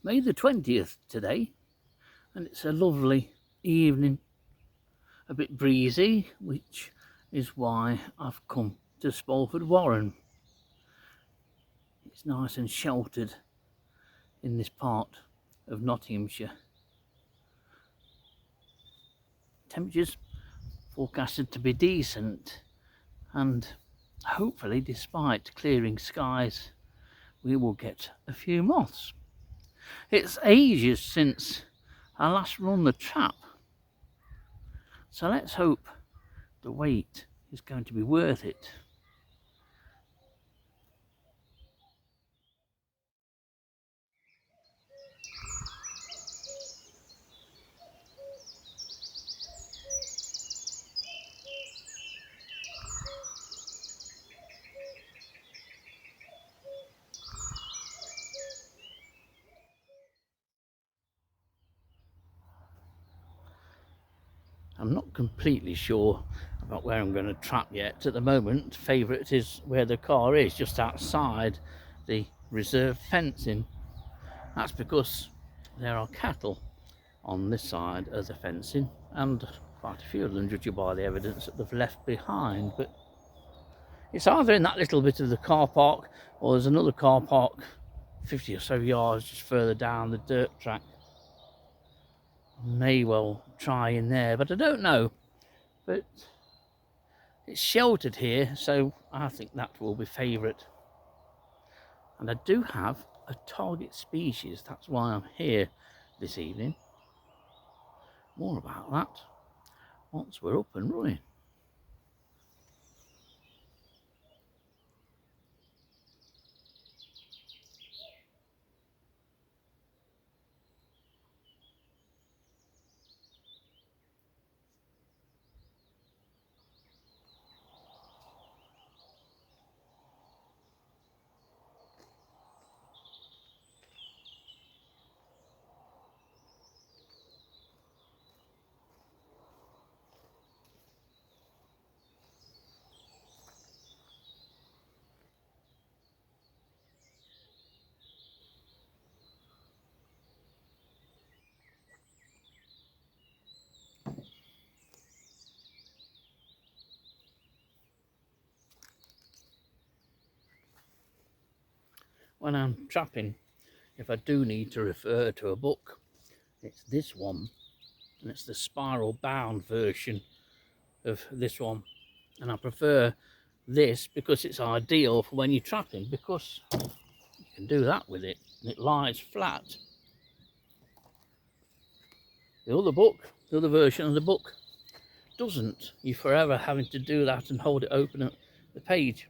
May the 20th today, and it's a lovely evening, a bit breezy, which is why I've come to Spalford Warren. It's nice and sheltered in this part of Nottinghamshire. Temperatures forecasted to be decent, and hopefully, despite clearing skies, we will get a few moths. It's ages since I last run the trap, so let's hope the wait is going to be worth it. I'm not completely sure about where I'm going to trap yet. At the moment, favourite is where the car is, just outside the reserved fencing. That's because there are cattle on this side of the fencing, and quite a few of them, judging by the evidence that they've left behind. But it's either in that little bit of the car park, or there's another car park 50 or so yards just further down the dirt track. May well try in there, but I don't know. But it's sheltered here, so I think that will be favourite. And I do have a target species, that's why I'm here this evening. More about that once we're up and running. When I'm trapping, if I do need to refer to a book, it's this one, and it's the spiral bound version of this one. And I prefer this because it's ideal for when you're trapping, because you can do that with it and it lies flat. The other book, the other version of the book, doesn't. You're forever having to do that and hold it open at the page.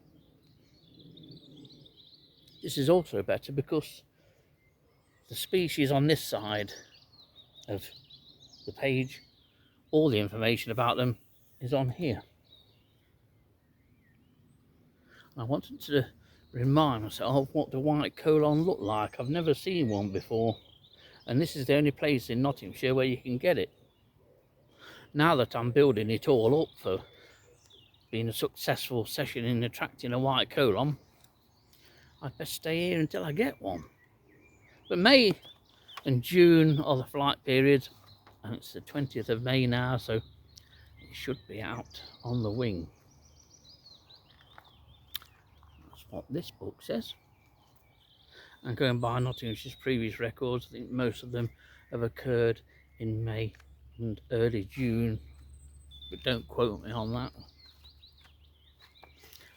This is also better because the species on this side of the page, all the information about them is on here. I wanted to remind myself what the white colon looked like. I've never seen one before, and this is the only place in Nottinghamshire where you can get it. Now that I'm building it all up for being a successful session in attracting a white colon, I'd best stay here until I get one. But May and June are the flight periods, and it's the 20th of May now, so it should be out on the wing. That's what this book says. And going by Nottinghamshire's previous records, I think most of them have occurred in May and early June, but don't quote me on that.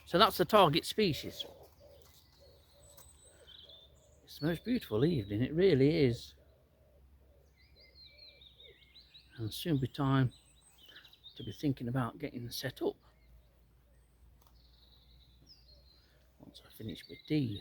So that's the target species. It's the most beautiful evening, it really is. And soon be time to be thinking about getting set up once I finish with D.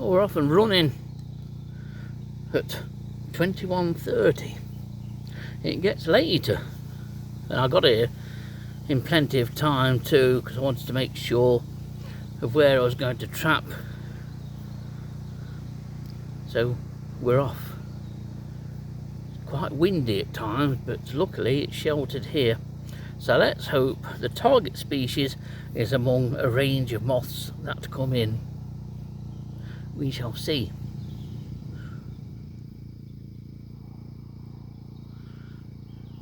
Well, we're off and running at 21:30. It gets later, and I got here in plenty of time too, because I wanted to make sure of where I was going to trap. So we're off. It's quite windy at times, but luckily it's sheltered here. So let's hope the target species is among a range of moths that come in. We shall see.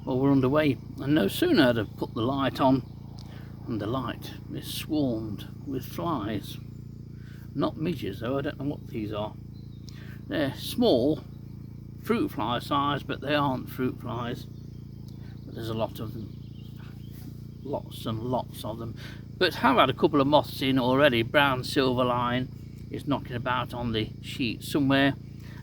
Well, we're underway, and no sooner had I put the light on, and the light is swarmed with flies. Not midges though, I don't know what these are. They're small, fruit fly size, but they aren't fruit flies. But there's a lot of them. Lots and lots of them. But have had a couple of moths in already. Brown silver line is knocking about on the sheet somewhere,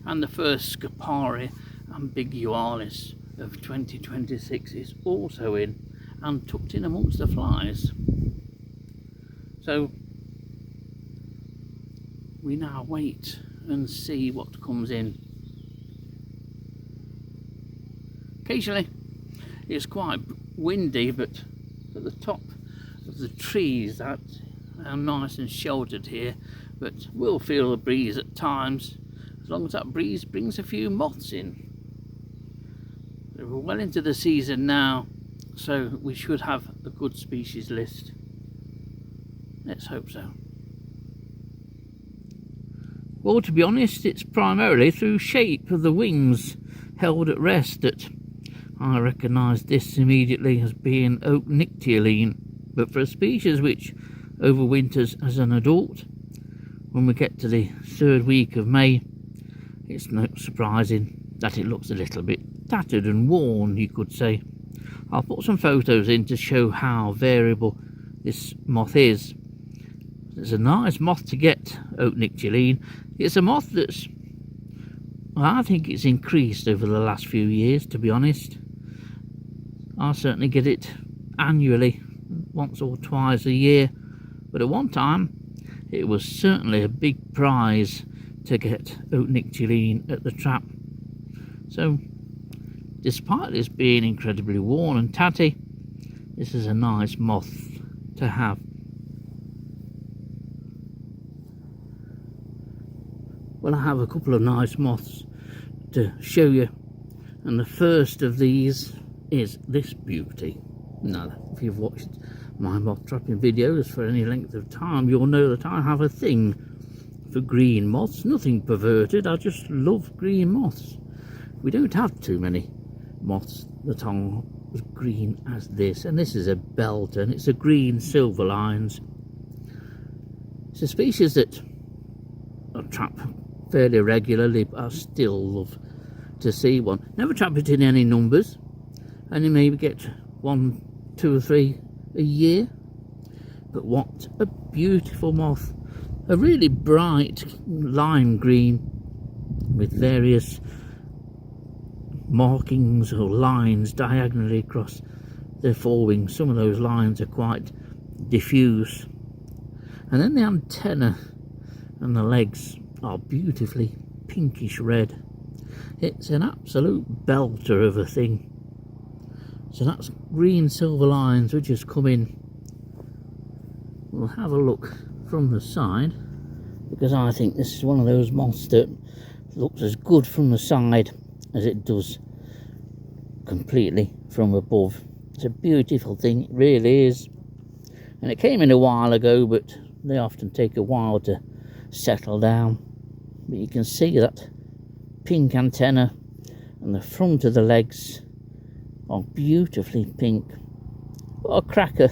and the first Scapari ambigualis of 2026 is also in and tucked in amongst the flies. So we now wait and see what comes in. Occasionally it's quite windy, but at the top of the trees that are nice and sheltered here, but we'll feel the breeze at times, as long as that breeze brings a few moths in. We're well into the season now, so we should have a good species list. Let's hope so. Well, to be honest, it's primarily through shape of the wings held at rest that I recognise this immediately as being oak nyctialine, but for a species which overwinters as an adult, when we get to the 3rd week of May, it's not surprising that it looks a little bit tattered and worn, you could say. I'll put some photos in to show how variable this moth is. It's a nice moth to get, oak nyctialine. It's a moth that's, well, I think it's increased over the last few years, to be honest. I certainly get it annually, once or twice a year, but at one time it was certainly a big prize to get oak nyctialine at the trap. So despite this being incredibly worn and tatty, this is a nice moth to have. Well, I have a couple of nice moths to show you, and the first of these is this beauty. Now, if you've watched my moth trapping videos for any length of time, you'll know that I have a thing for green moths. Nothing perverted, I just love green moths. We don't have too many moths that are as green as this, and this is a belter, and it's a green silver lines. It's a species that I trap fairly regularly, but I still love to see one. Never trap it in any numbers, and you maybe get 1, 2 or 3 a year. But what a beautiful moth. A really bright lime green with various markings or lines diagonally across the forewings. Some of those lines are quite diffuse. And then the antenna and the legs are beautifully pinkish red. It's an absolute belter of a thing. So that's green silver lines which has come in. We'll have a look from the side, because I think this is one of those moths that looks as good from the side as it does completely from above. It's a beautiful thing, it really is. And it came in a while ago, but they often take a while to settle down. But you can see that pink antenna, and the front of the legs are beautifully pink. What a cracker.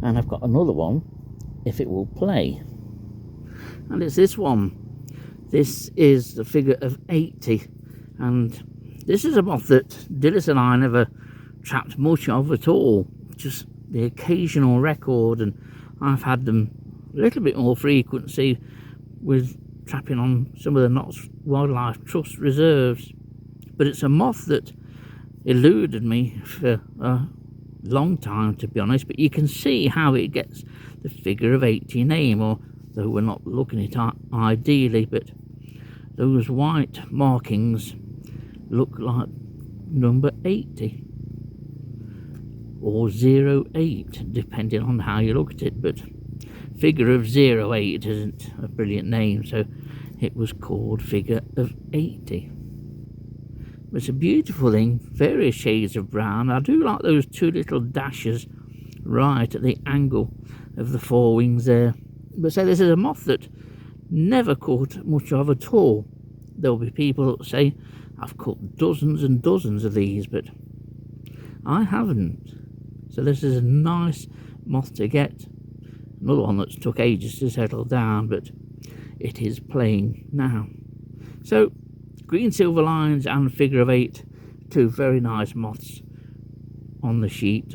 And I've got another one, if it will play, and it's this one. This is the figure of 80, and this is a moth that Dillis and I never trapped much of at all, just the occasional record, and I've had them a little bit more frequency with trapping on some of the Notts Wildlife Trust reserves. But it's a moth that eluded me for a long time, to be honest, but you can see how it gets the figure of 80 name, or though we're not looking at it ideally, but those white markings look like number 80 or 08, depending on how you look at it. But figure of 08 isn't a brilliant name, so it was called figure of 80. It's a beautiful thing, various shades of brown. I do like those two little dashes right at the angle of the forewings there. But say this is a moth that never caught much of at all. There'll be people that say I've caught dozens and dozens of these, but I haven't. So this is a nice moth to get. Another one that's took ages to settle down, but it is playing now. So green silver lines and figure of 8, two very nice moths on the sheet.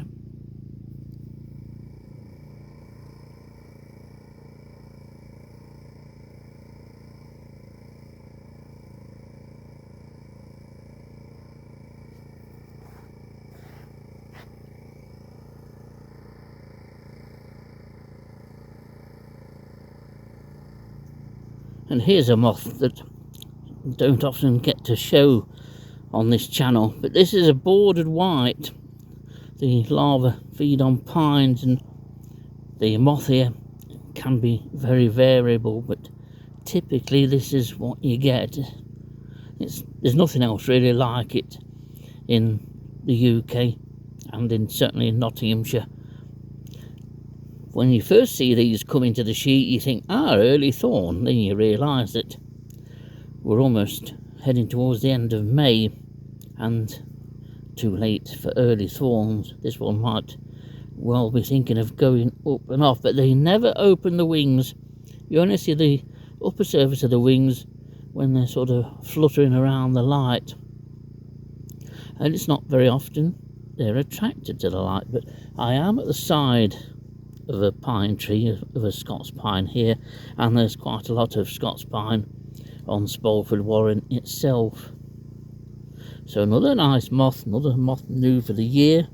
And here's a moth that don't often get to show on this channel, but this is a bordered white. The larvae feed on pines, and the moth here can be very variable, but typically this is what you get. There's nothing else really like it in the UK and certainly in Nottinghamshire. When you first see these come into the sheet, you think, early thorn. Then you realise that we're almost heading towards the end of May and too late for early thorns. This one might well be thinking of going up and off, but they never open the wings. You only see the upper surface of the wings when they're sort of fluttering around the light. And it's not very often they're attracted to the light, but I am at the side of a pine tree, of a Scots pine here, and there's quite a lot of Scots pine on Spalford Warren itself. So another nice moth, another moth new for the year,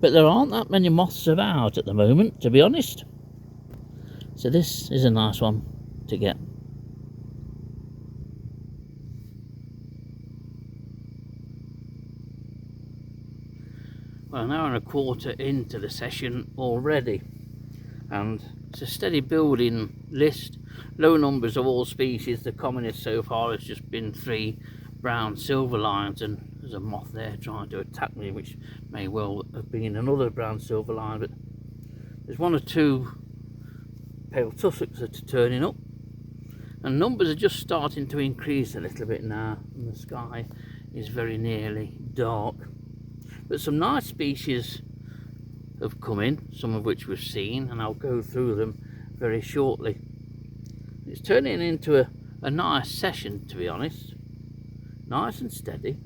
but there aren't that many moths about at the moment, to be honest. So this is a nice one to get. Well, an hour and a quarter into the session already, and it's a steady building list. Low numbers of all species. The commonest so far has just been 3 brown silver lines, and there's a moth there trying to attack me, which may well have been another brown silver line, but there's 1 or 2 pale tussocks that are turning up, and numbers are just starting to increase a little bit now, and the sky is very nearly dark. But some nice species have come in, some of which we've seen, and I'll go through them very shortly. It's turning into a nice session, to be honest. Nice and steady.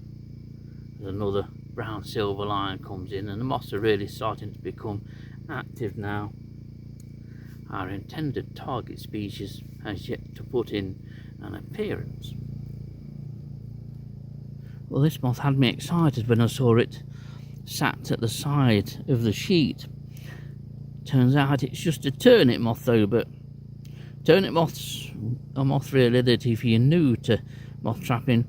There's another brown silver line comes in, and the moths are really starting to become active now. Our intended target species has yet to put in an appearance. Well, this moth had me excited when I saw it sat at the side of the sheet. Turns out it's just a turnip moth though, but turnip moths are moth really that if you're new to moth trapping,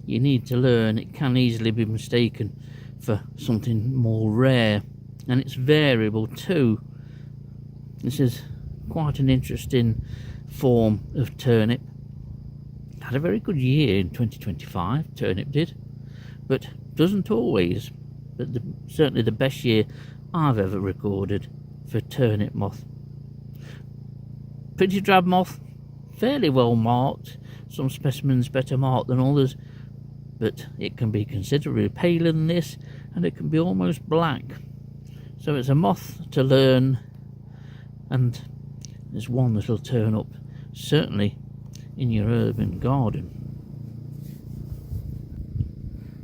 you need to learn. It can easily be mistaken for something more rare, and it's variable too. This is quite an interesting form of turnip. Had a very good year in 2025, turnip did, but doesn't always. But certainly the best year I've ever recorded for turnip moth. Pretty drab moth, fairly well marked, some specimens better marked than others, but it can be considerably paler than this, and it can be almost black. So it's a moth to learn, and there's one that'll turn up certainly in your urban garden.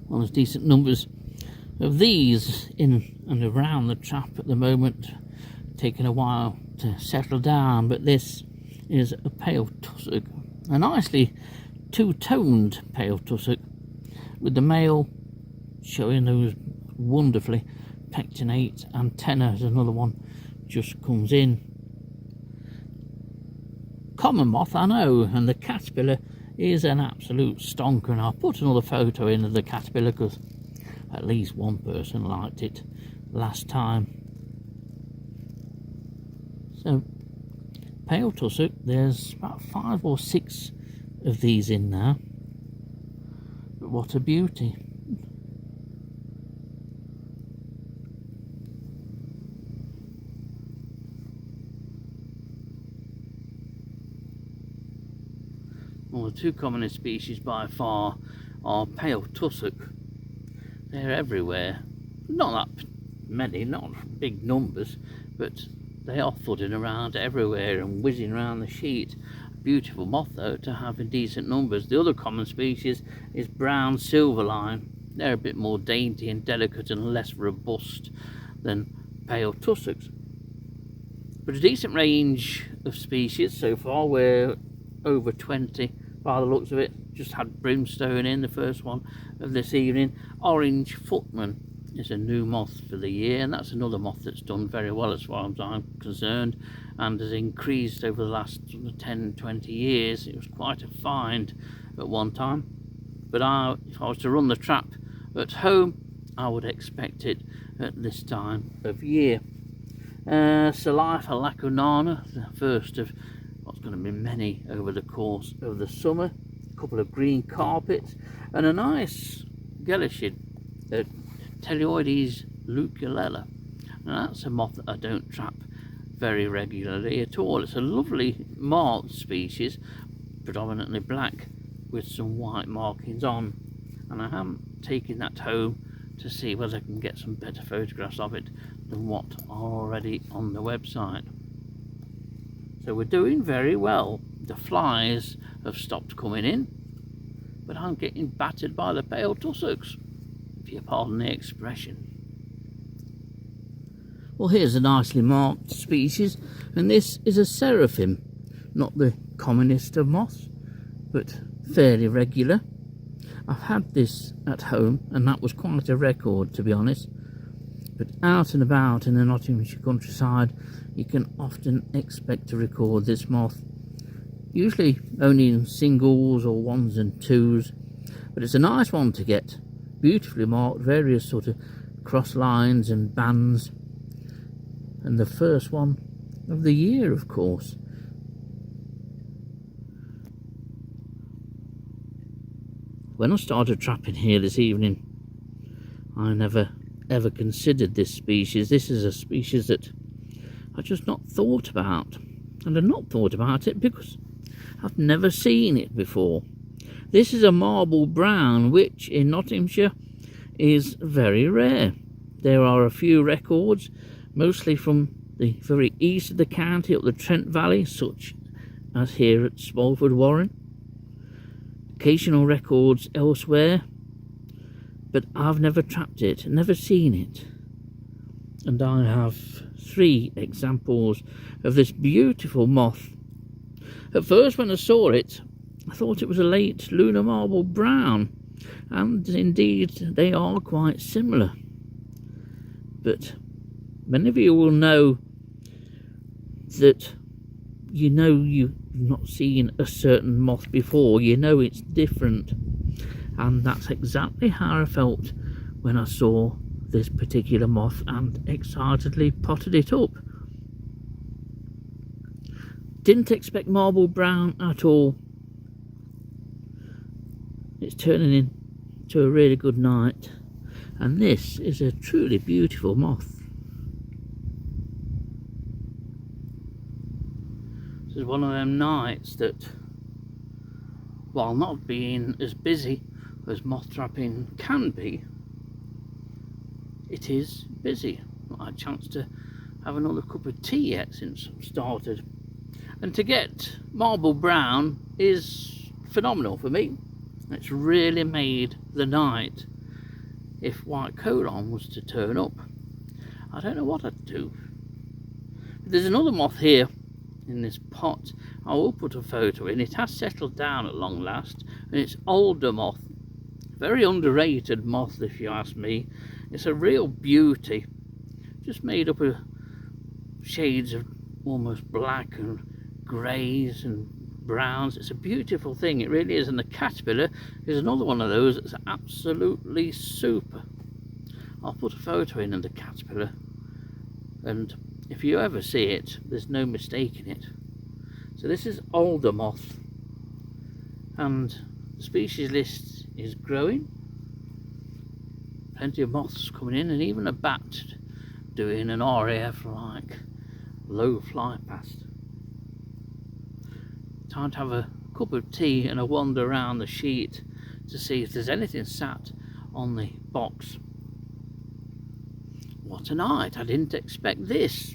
Well, there's decent numbers of these in and around the trap at the moment, taking a while to settle down, but this is a pale tussock, a nicely two-toned pale tussock, with the male showing those wonderfully pectinate antennae. Another one just comes in. common moth, I know, and the caterpillar is an absolute stonker, and I'll put another photo in of the caterpillar because at least one person liked it last time. So pale tussock, there's about 5 or 6 of these in now, but what a beauty. Well, the 2 commonest species by far are pale tussock. They're everywhere. Not that many, not big numbers, but they are flooding around everywhere and whizzing around the sheet. Beautiful moth though to have in decent numbers. The other common species is brown silverline. They're a bit more dainty and delicate and less robust than pale tussocks. But a decent range of species so far. We're over 20 by the looks of it. Just had brimstone in, the first one of this evening. Orange footman is a new moth for the year, and that's another moth that's done very well as far as I'm concerned, and has increased over the last 10-20 years. It was quite a find at one time, but if I was to run the trap at home, I would expect it at this time of year. Salaifa lacunana, the first of what's going to be many over the course of the summer. A couple of green carpets and a nice gelishid, Teleoides luculella. Now that's a moth that I don't trap very regularly at all. It's a lovely marked species, predominantly black with some white markings on, and I haven't taken that home to see whether I can get some better photographs of it than what are already on the website. So we're doing very well. The flies have stopped coming in, but I'm getting battered by the pale tussocks, if you pardon the expression. Well, here's a nicely marked species, and this is a seraphim, not the commonest of moths, but fairly regular. I've had this at home, and that was quite a record, to be honest. But out and about in the Nottinghamshire countryside, you can often expect to record this moth. Usually only in singles or 1s and 2s, but it's a nice one to get. Beautifully marked, various sort of cross lines and bands, and the first one of the year, of course. When I started trapping here this evening, I never ever considered this species. This is a species that I just not thought about, and I've not thought about it because I've never seen it before. This is a marble brown, which in Nottinghamshire is very rare. There are a few records, mostly from the very east of the county, up the Trent Valley, such as here at Spalford Warren. Occasional records elsewhere, but I've never trapped it, never seen it. And I have 3 examples of this beautiful moth. At first, when I saw it, I thought it was a late lunar marble brown, and indeed they are quite similar. But many of you will know that you've not seen a certain moth before, you know it's different, and that's exactly how I felt when I saw this particular moth and excitedly potted it up. Didn't expect marble brown at all. It's turning into a really good night, and this is a truly beautiful moth. This is one of them nights that, while not being as busy as moth trapping can be, it is busy. Not had a chance to have another cup of tea yet since I've started. And to get marble brown is phenomenal for me. It's really made the night. If white colon was to turn up, I don't know what I'd do. But there's another moth here in this pot. I will put a photo in. It has settled down at long last, and it's older moth. Very underrated moth, if you ask me. It's a real beauty. Just made up of shades of almost black and greys and browns. It's a beautiful thing, it really is. And the caterpillar is another one of those that's absolutely super. I'll put a photo in of the caterpillar, and if you ever see it, there's no mistaking it. So this is older moth, and the species list is growing. Plenty of moths coming in, and even a bat doing an RAF like low fly past. Time to have a cup of tea and a wander around the sheet to see if there's anything sat on the box. What a night, I didn't expect this.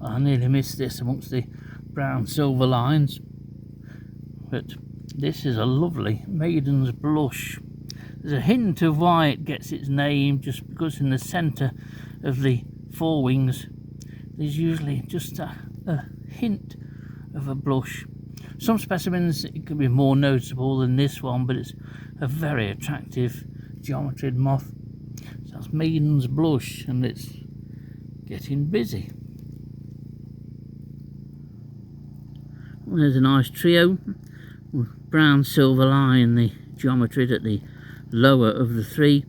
I nearly missed this amongst the brown silver lines, but this is a lovely maiden's blush. There's a hint of why it gets its name, just because in the centre of the forewings there's usually just a hint of a blush. Some specimens it could be more noticeable than this one, but it's a very attractive geometried moth. So that's maiden's blush, and it's getting busy. There's a nice trio with brown silver line, the geometried at the lower of the three,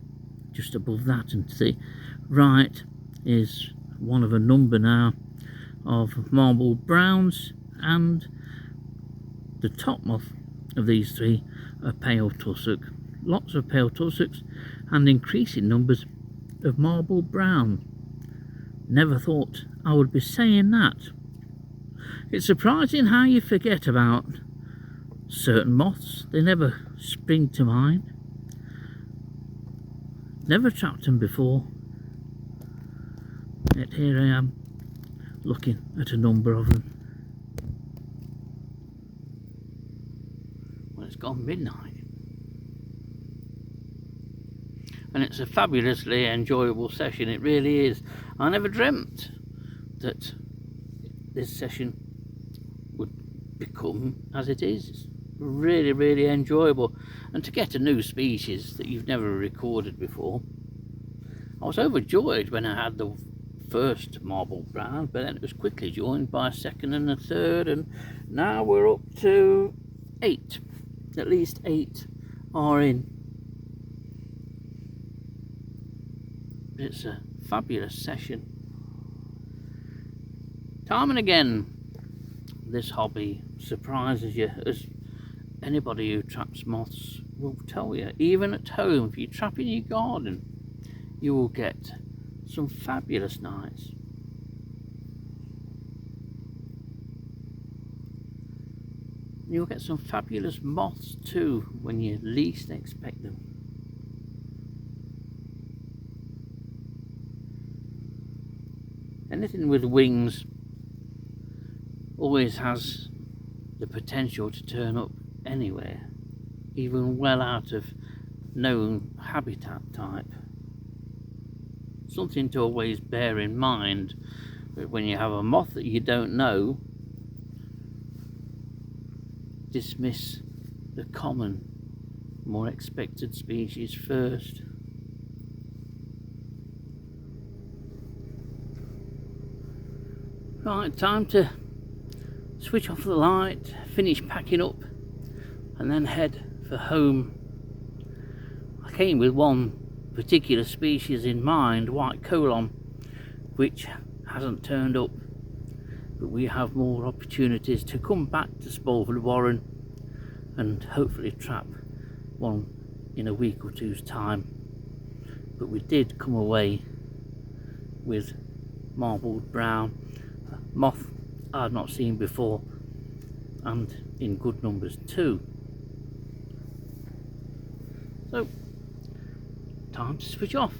just above that, and to the right is one of a number now of marbled browns, and the top moth of these three are pale tussock. Lots of pale tussocks and increasing numbers of marbled brown. Never thought I would be saying that. It's surprising how you forget about certain moths. They never spring to mind. Never trapped them before, yet here I am looking at a number of them. Well, it's gone midnight, and it's a fabulously enjoyable session, it really is. I never dreamt that this session would become as it is. It's really, really enjoyable, and to get a new species that you've never recorded before. I was overjoyed when I had the first marbled brown, but then it was quickly joined by a second and a third, and now we're up to 8. At least 8 are in. It's a fabulous session. Time and again this hobby surprises you, as anybody who traps moths will tell you. Even at home, if you trap in your garden, you will get some fabulous nights. You'll get some fabulous moths too when you least expect them. Anything with wings always has the potential to turn up anywhere, even well out of known habitat type. Something to always bear in mind when you have a moth that you don't know. Dismiss the common, more expected species first. Right, time to switch off the light, finish packing up, and then head for home. I came with one particular species in mind, white colon, which hasn't turned up, but we have more opportunities to come back to Spalford Warren and hopefully trap one in a week or two's time. But we did come away with marbled brown, moth I've not seen before, and in good numbers too. So time to switch off.